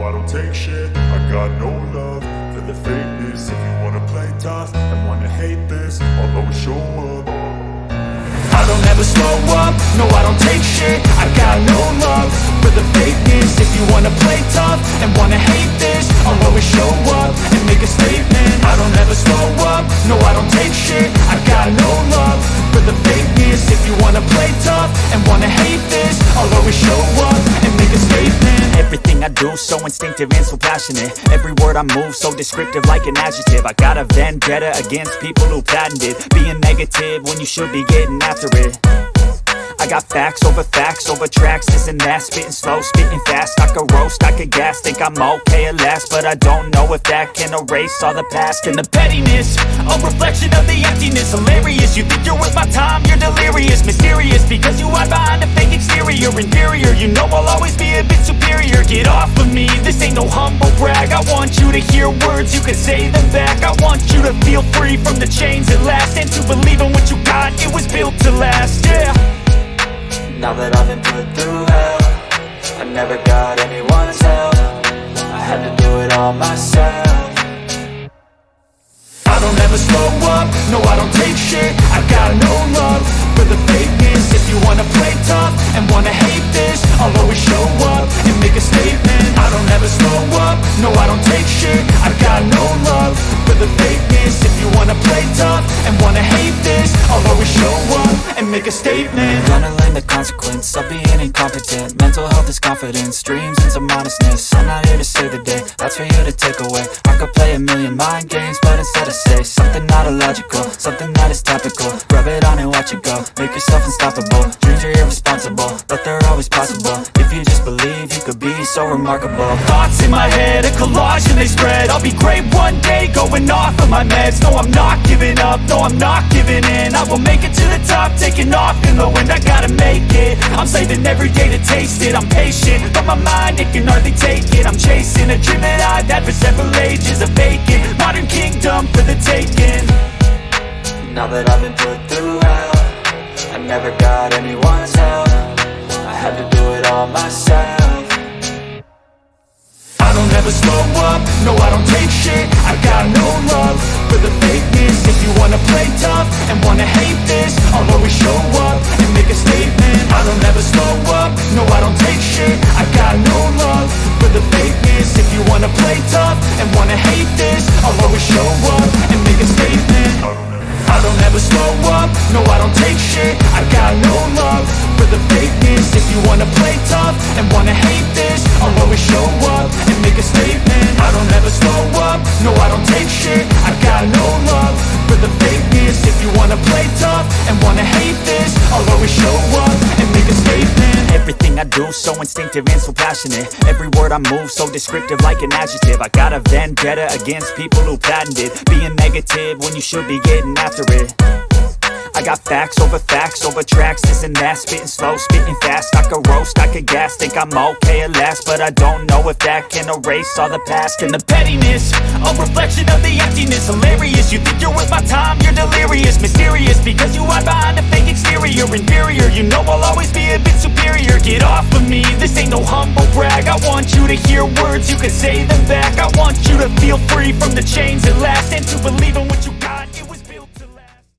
I don't take shit. I got no love for the fakeness. If you wanna play tough and wanna hate this, I'll always show up. I don't ever slow up, no I don't take shit. I got no love for the fakeness. If you wanna play tough and wanna hate this, I'll always show up and make a statement. I don't ever slow up, no I don't take shit. I got no love for the fakeness. If you wanna play tough and wanna hate this, I'll always show up and make a statement. Everything I do so instinctive and so passionate. Every word I move so descriptive like an adjective. I got a vendetta against people who patented being negative when you should be getting after it. I got facts over tracks, this and that. Spitting slow, spitting fast. I could roast, I could gas. Think I'm okay at last, but I don't know if that can erase all the past. And the pettiness, a reflection of the emptiness. Hilarious, you think you're worth my time, you're delirious. Mysterious, because you hide behind a fake exterior. Inferior, you know I'll always be a bit superior. Get off of me, this ain't no humble brag. I want you to hear words, you can say them back. I want you to feel free from the chains at last, and to believe in what you got, it was built to last, yeah. Now that I've been put through hell, I never got anyone's help. I had to do it all myself. I don't ever slow up, no I don't take shit. I got no love for the fakeness. If you wanna play tough and wanna hate this, I'll always show up and make a statement. I don't ever slow up, no I don't take shit. I got no love for the fakeness. If you wanna play tough and wanna hate this, I'll always show up and make a statement. Gonna learn the consequence of being incompetent. Mental health is confidence, dreams and some honestness. I'm not here to save the day, that's for you to take away. I could play a million mind games, but instead I say something not illogical, something that is topical. Rub it on and watch it go, make yourself unstoppable. Dreams are irresponsible, but they're always possible. If you just believe, you could be so remarkable. Thoughts in my head, a collage and they spread. I'll be great one day, going off of my meds. No, I'm not giving up, no, I'm not giving in. I will make it to the top, taking off in the wind. I gotta make it, I'm saving every day to taste it. I'm patient, but my mind, it can hardly take it. I'm chasing a dream that I've had for several ages. A vacant, modern kingdom for the taking. Now that I've been put through hell, I never got anyone's help. I had to do it all myself. I don't ever slow up, no I don't take shit. I got no love for the fakeness. If you wanna play tough and wanna hate this, I'll always show up and make a statement. I don't ever slow up, no I don't take shit. I got no love for the fakeness. If you wanna play tough and wanna hate this, I'll always show up and make a statement. I don't ever slow up, no I don't take shit. I got no love for the fakeness. If you wanna play tough and wanna hate this, I'll always show up and make a statement. I don't ever slow up, no I don't take shit. I got no love for the fakeness. If you wanna play tough and wanna hate this, I'll always show up and make a statement. Everything I do so instinctive and so passionate. Every word I move so descriptive like an adjective. I got a vendetta against people who patented being negative when you should be getting after it. I got facts over tracks, this and that. Spitting slow, spitting fast. I could roast, I could gas. Think I'm okay at last, but I don't know if that can erase all the past. And the pettiness, a reflection of the emptiness. Hilarious, you think you're worth my time, you're delirious. Mysterious, because you hide behind a fake exterior. Inferior, you know I'll always be a bit superior. Get off of me, this ain't no humble brag. I want you to hear words, you can say them back. I want you to feel free from the chains at last, and to believe in